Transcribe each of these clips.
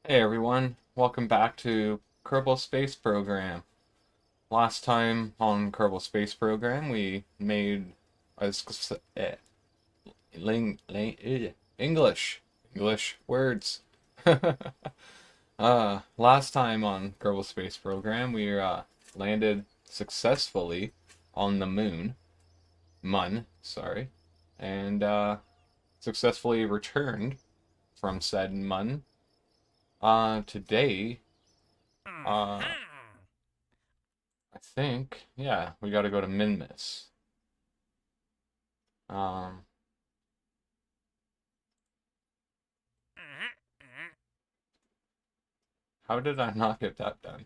Hey everyone, welcome back to Kerbal Space Program. Last time on Kerbal Space Program, we made a English words. Last time on Kerbal Space Program, we landed successfully on the sorry, and successfully returned from said Mun. Today, uh, I think, yeah, we got to go to Minmus. Um, how did I not get that done?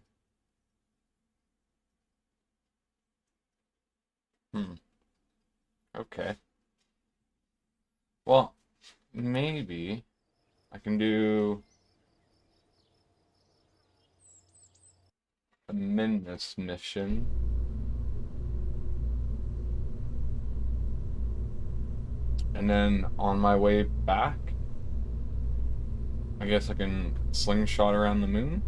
Hmm. Okay. Well, maybe I can do a Minmus mission. And then on my way back, I guess I can slingshot around the moon.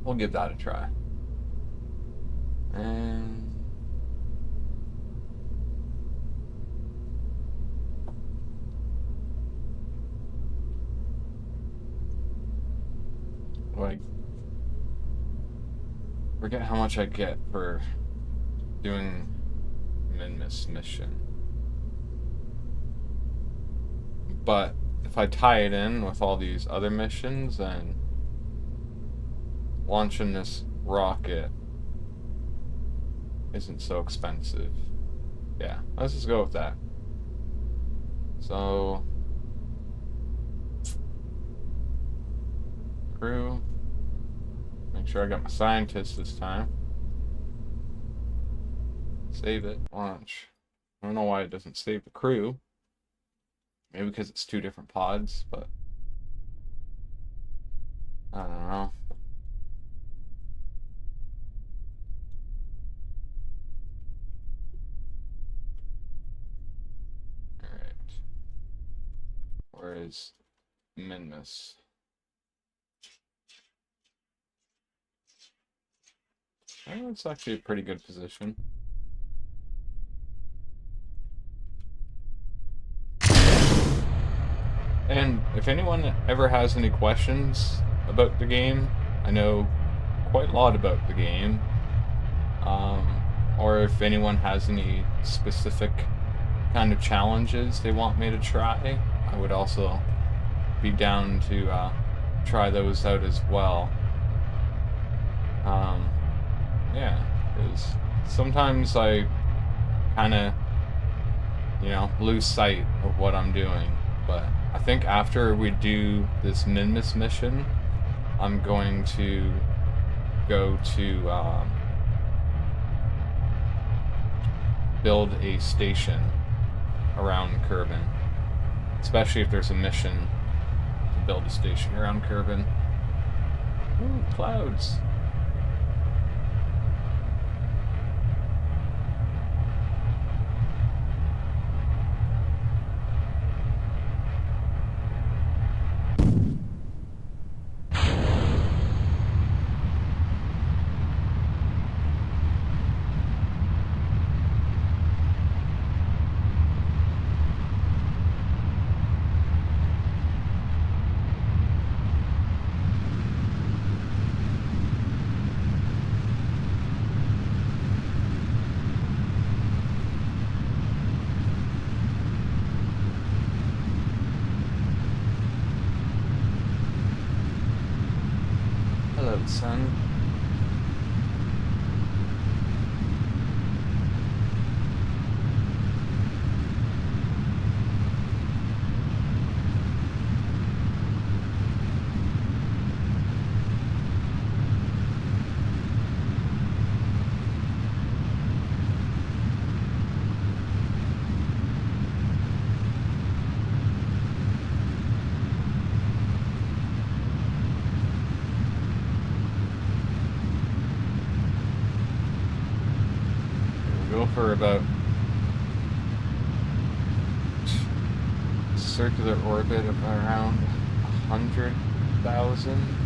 We'll give that a try. And like, forget how much I get for doing Minmus mission. But if I tie it in with all these other missions, then launching this rocket isn't so expensive. Yeah, let's just go with that. So, crew, make sure I got my scientists this time. Save it, launch. I don't know why it doesn't save the crew. Maybe because it's two different pods, but I don't know. Alright. Where is Minmus? Oh, it's actually a pretty good position. And if anyone ever has any questions about the game, I know quite a lot about the game. Or if anyone has any specific kind of challenges they want me to try, I would also be down to try those out as well. Yeah, because sometimes I kind of, lose sight of what I'm doing. But I think after we do this Minmus mission, I'm going to go to build a station around Kerbin. Especially if there's a mission to build a station around Kerbin. Ooh, clouds. Hello, son. We'll go for about circular orbit of around 100,000.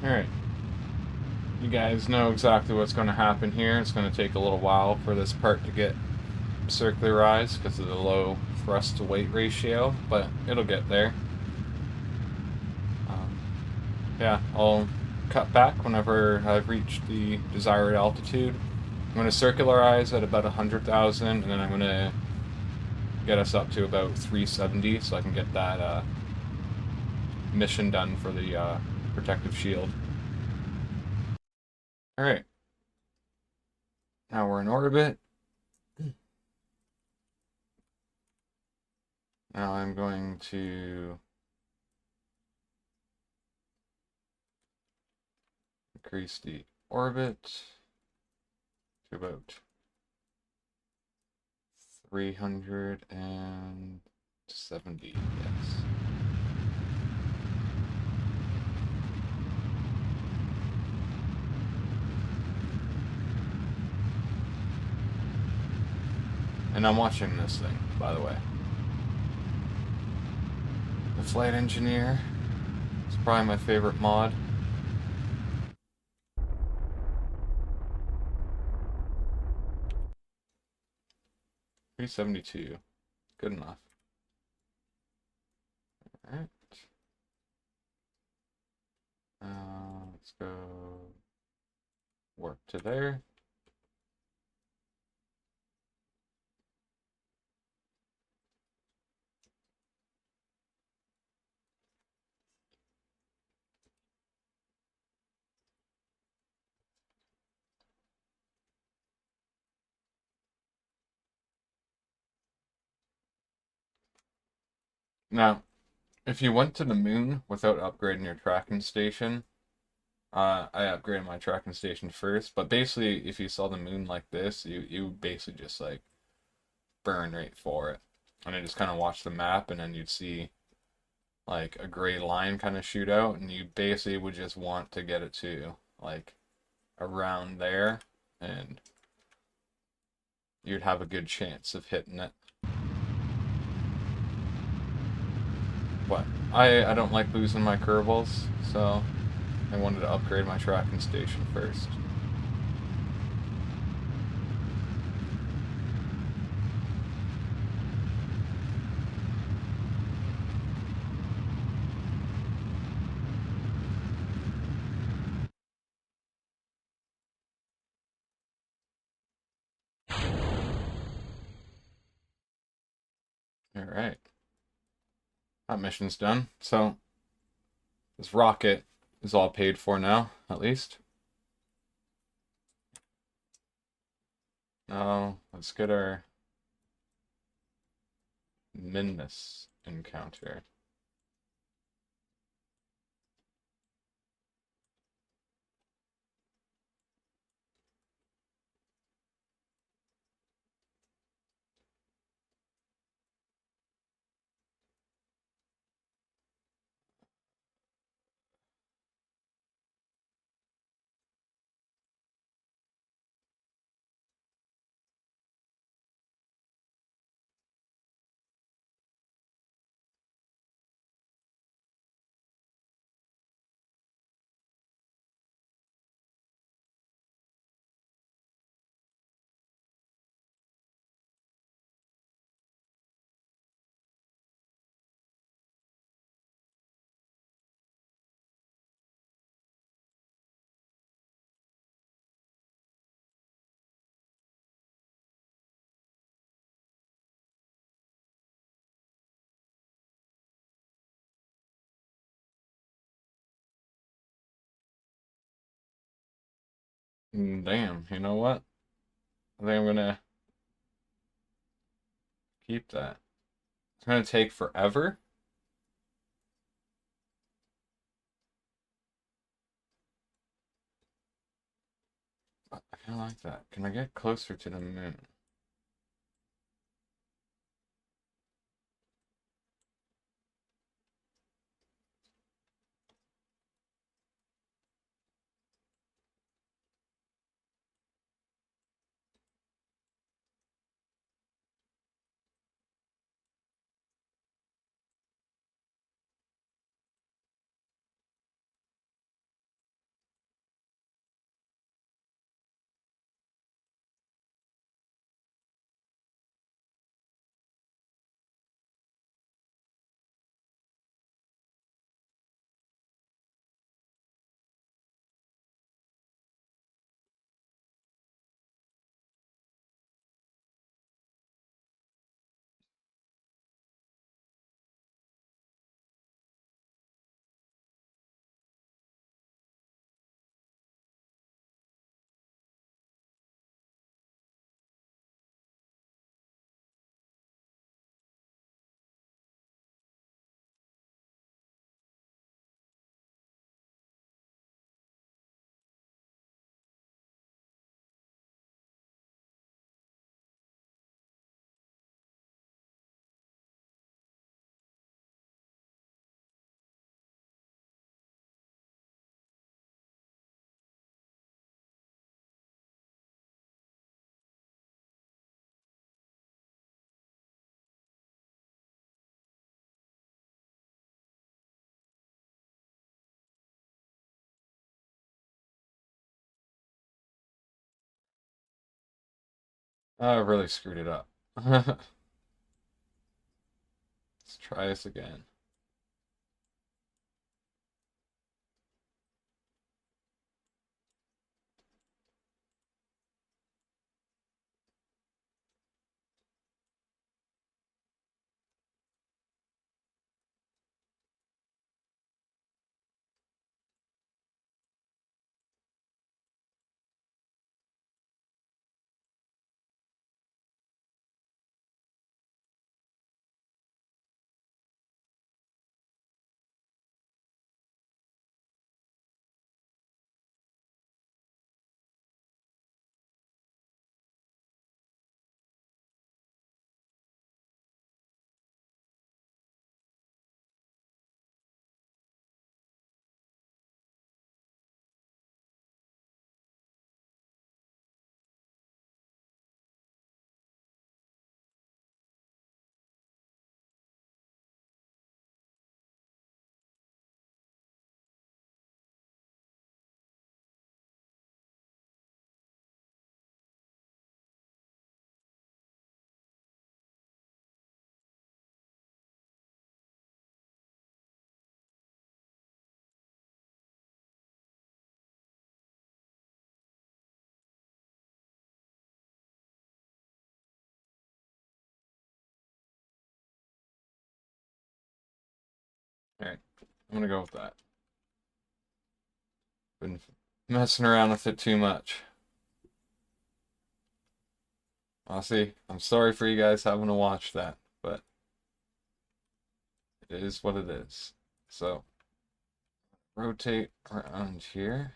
Alright. You guys know exactly what's going to happen here. It's going to take a little while for this part to get circularized because of the low thrust to weight ratio, but it'll get there. Yeah, I'll cut back whenever I've reached the desired altitude. I'm going to circularize at about 100,000, and then I'm going to get us up to about 370 so I can get that mission done for the protective shield. Alright, now we're in orbit. Now I'm going to increase the orbit to about 370, yes. And I'm watching this thing, by the way. The flight engineer is probably my favorite mod. 372. Good enough. Alright. Let's go warp to there. Now, if you went to the moon without upgrading your tracking station, I upgraded my tracking station first, but basically, if you saw the moon like this, you basically just like burn right for it. And I just kind of watch the map, and then you'd see like a gray line kind of shoot out, and you basically would just want to get it to like around there, and you'd have a good chance of hitting it. But I don't like losing my Kerbals, so I wanted to upgrade my tracking station first. Alright. That mission's done. So, this rocket is all paid for now, at least. Now, let's get our Minmus encounter. Damn, you know what? I think I'm gonna keep that. It's gonna take forever. But I kinda like that. Can I get closer to the moon? I really screwed it up. Let's try this again. Alright, I'm gonna go with that. Been messing around with it too much. Honestly, I'm sorry for you guys having to watch that, but it is what it is. So, rotate around here.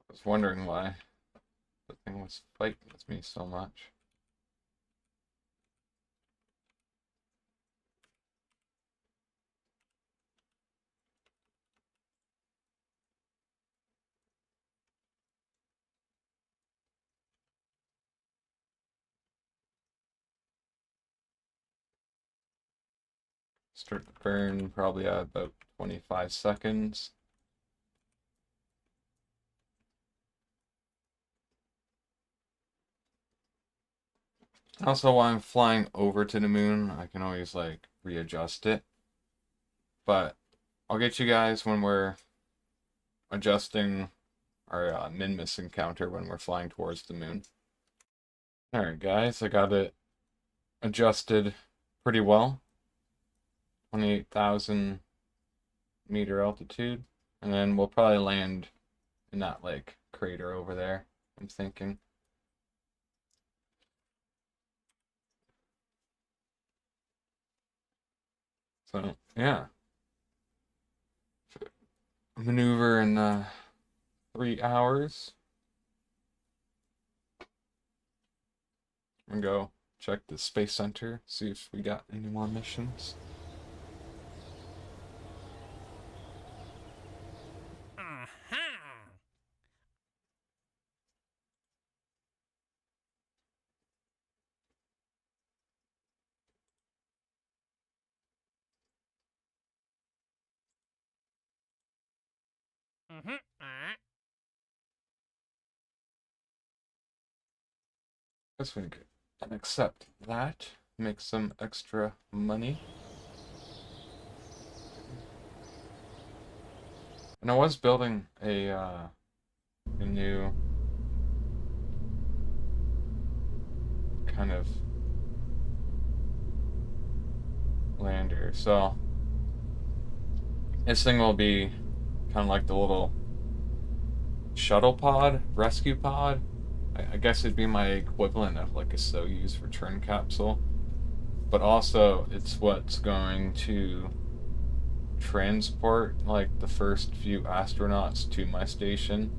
I was wondering why the thing was fighting with me so much. Start to burn probably at about 25 seconds. Also, while I'm flying over to the moon, I can always like readjust it. But I'll get you guys when we're adjusting our Minmus encounter when we're flying towards the moon. Alright guys, I got it adjusted pretty well. 28,000 meter altitude. And then we'll probably land in that like crater over there, I'm thinking. So yeah. Maneuver in 3 hours. I'm gonna go check the space center, see if we got any more missions. Guess we can accept that. Make some extra money. And I was building a new kind of lander. So this thing will be kind of like the little shuttle pod, rescue pod. I guess it'd be my equivalent of like a Soyuz return capsule. But also, it's what's going to transport like the first few astronauts to my station.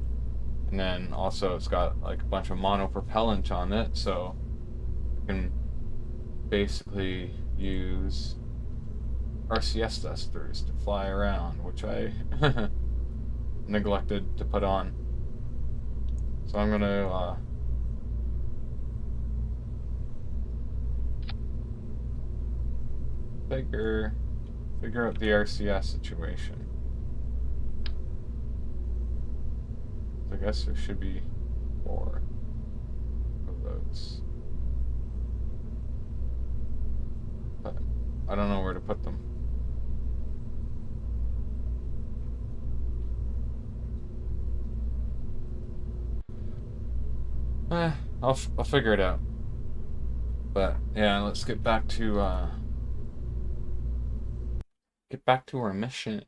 And then also, it's got like a bunch of monopropellant on it, so I can basically use RCS thrusters to fly around, which I neglected to put on. So I'm gonna figure out the RCS situation. I guess there should be 4 of those, but I don't know where to put them. I'll figure it out. But yeah, let's get back to our mission.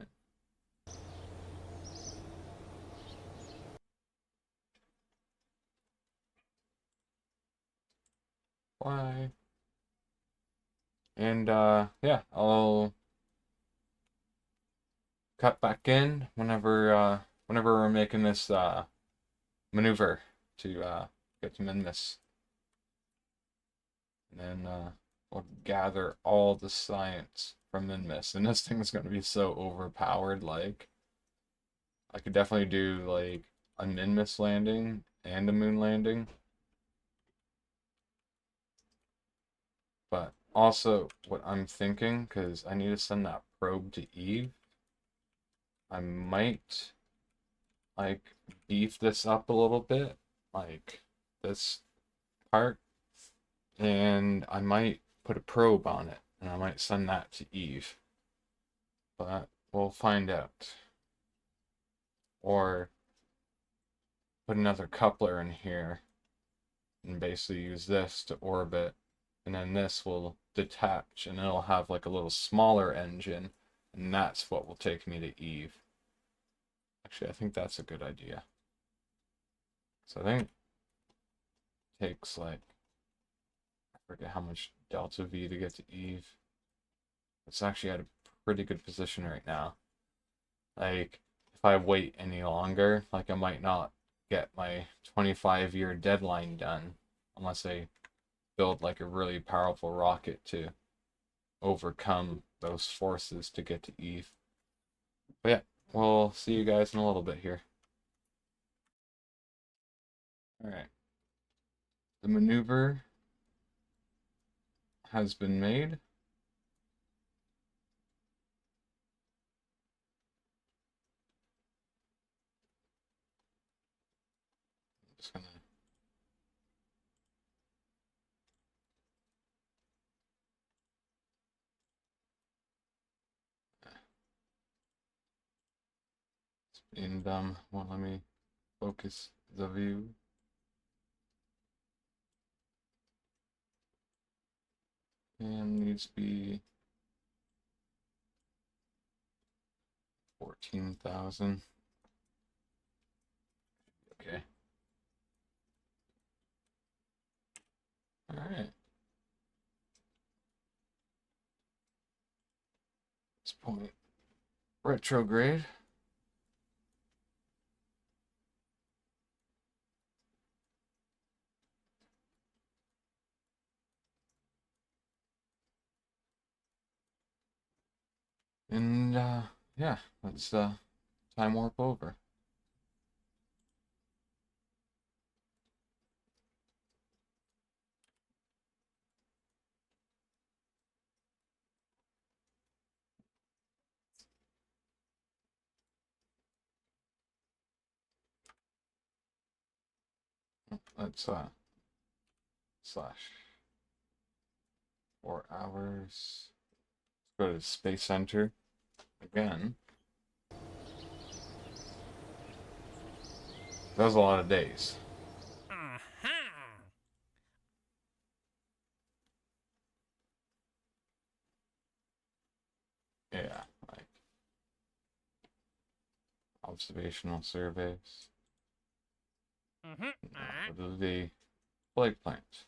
Why? And yeah, I'll cut back in whenever we're making this maneuver to get to Minmus. And then we'll gather all the science from Minmus. And this thing is going to be so overpowered. Like, I could definitely do like a Minmus landing and a moon landing. But also, what I'm thinking, because I need to send that probe to Eve, I might like beef this up a little bit, like this part, and I might put a probe on it, and I might send that to Eve. But we'll find out. Or put another coupler in here and basically use this to orbit, and then this will detach and it'll have like a little smaller engine, and that's what will take me to Eve. Actually, I think that's a good idea. So I think it takes like, I forget how much delta V to get to Eve. It's actually at a pretty good position right now. Like, if I wait any longer, like I might not get my 25-year deadline done unless I build like a really powerful rocket to overcome those forces to get to Eve. But yeah, we'll see you guys in a little bit here. Alright. The maneuver has been made. I'm just gonna And well, let me focus the view. And needs to be 14,000. Okay. All right. This point retrograde. And yeah, let's time warp over. Let's slash 4 hours. Let's go to Space Center again. That was a lot of days. Yeah, like observational surveys. What are the plague plants?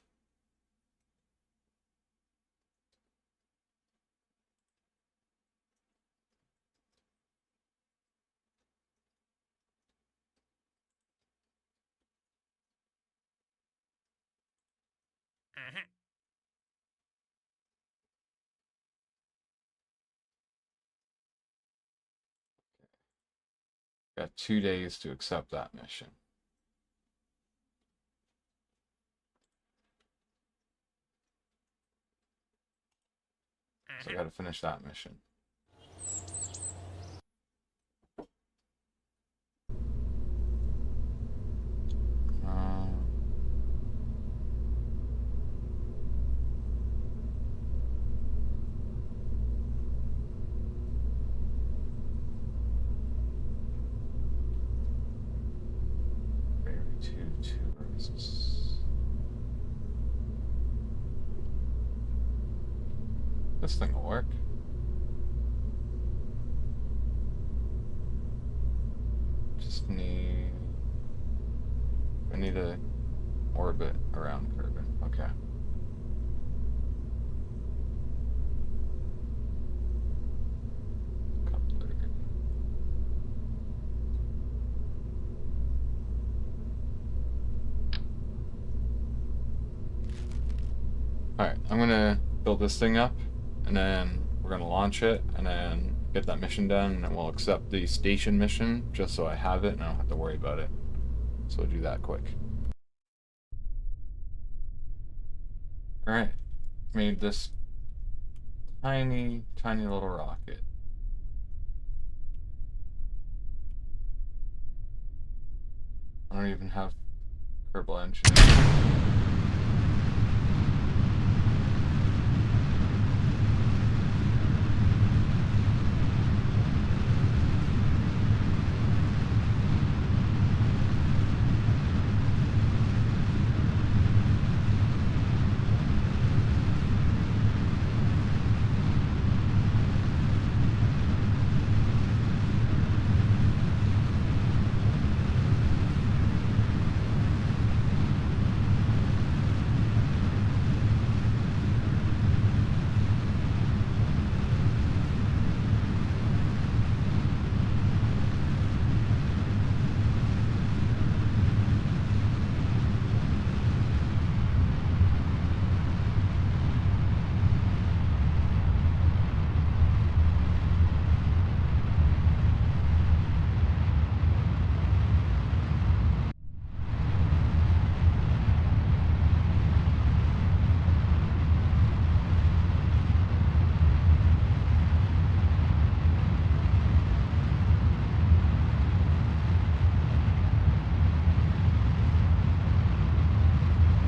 Got 2 days to accept that mission. So I gotta finish that mission. Tourists. This thing will work. Just need... I need to orbit around Kerbal. Okay. Coupler. Alright, I'm gonna build this thing up, and then we're gonna launch it, and then get that mission done, and then we'll accept the station mission, just so I have it, and I don't have to worry about it. So we'll do that quick. Alright, made this tiny, tiny little rocket. I don't even have Kerbal engine.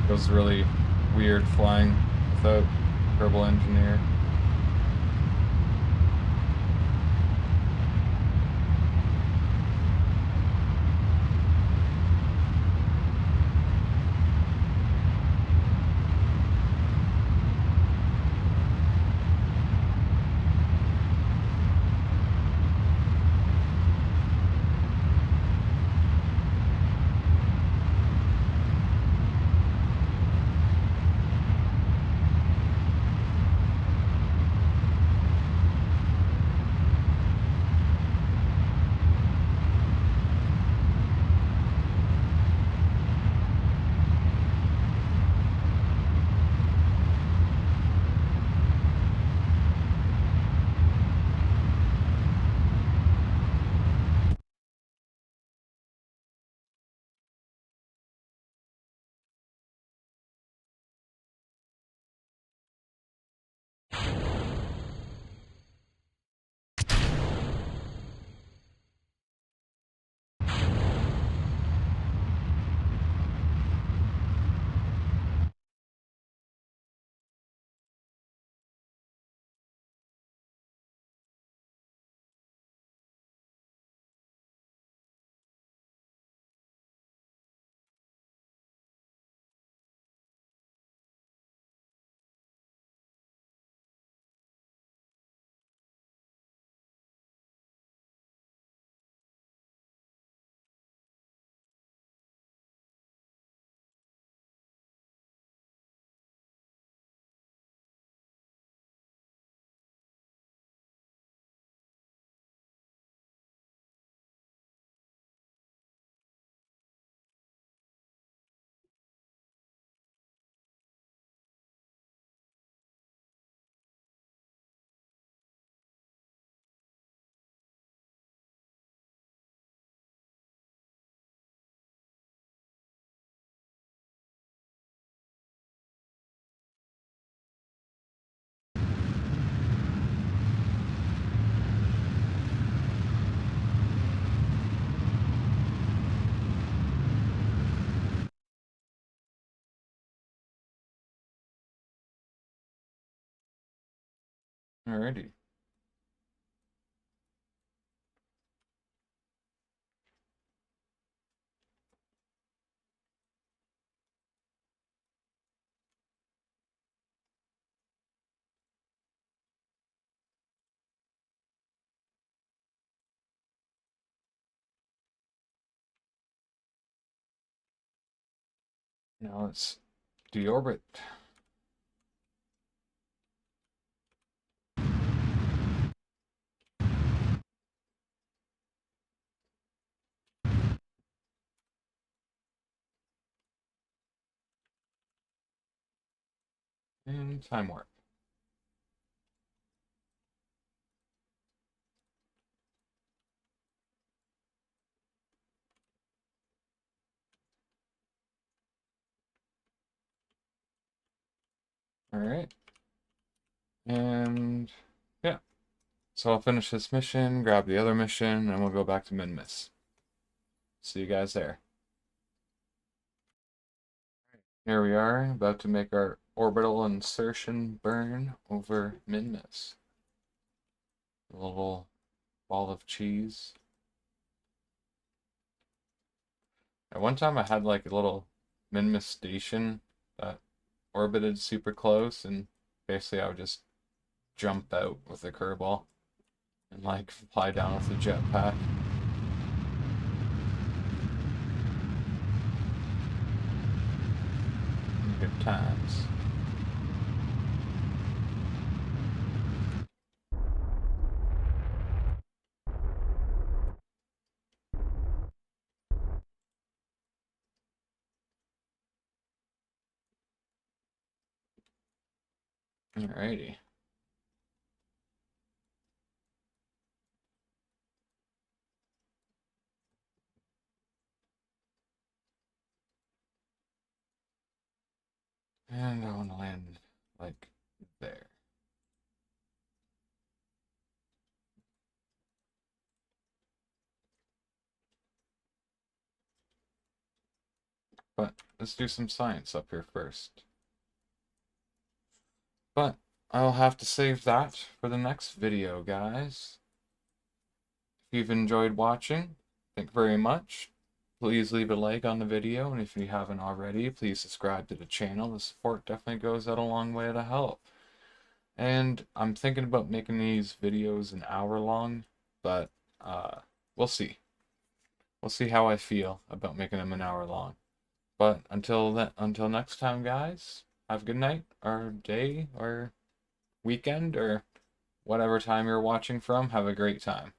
It was really weird flying without Kerbal Engineer. Alrighty. Now let's deorbit. And time warp. Alright. And yeah. So I'll finish this mission, grab the other mission, and we'll go back to Minmus. See you guys there. Here we are, about to make our orbital insertion burn over Minmus. A little ball of cheese. At one time I had like a little Minmus station that orbited super close, and basically I would just jump out with a Kerbal and like fly down with a jetpack. Good times. Alrighty. And I want to land like there. But let's do some science up here first. But I'll have to save that for the next video, guys. If you've enjoyed watching, thank you very much. Please leave a like on the video, and if you haven't already, please subscribe to the channel. The support definitely goes out a long way to help. And I'm thinking about making these videos an hour long, but we'll see. We'll see how I feel about making them an hour long. But until next time, guys, have a good night, or day, or weekend, or whatever time you're watching from. Have a great time.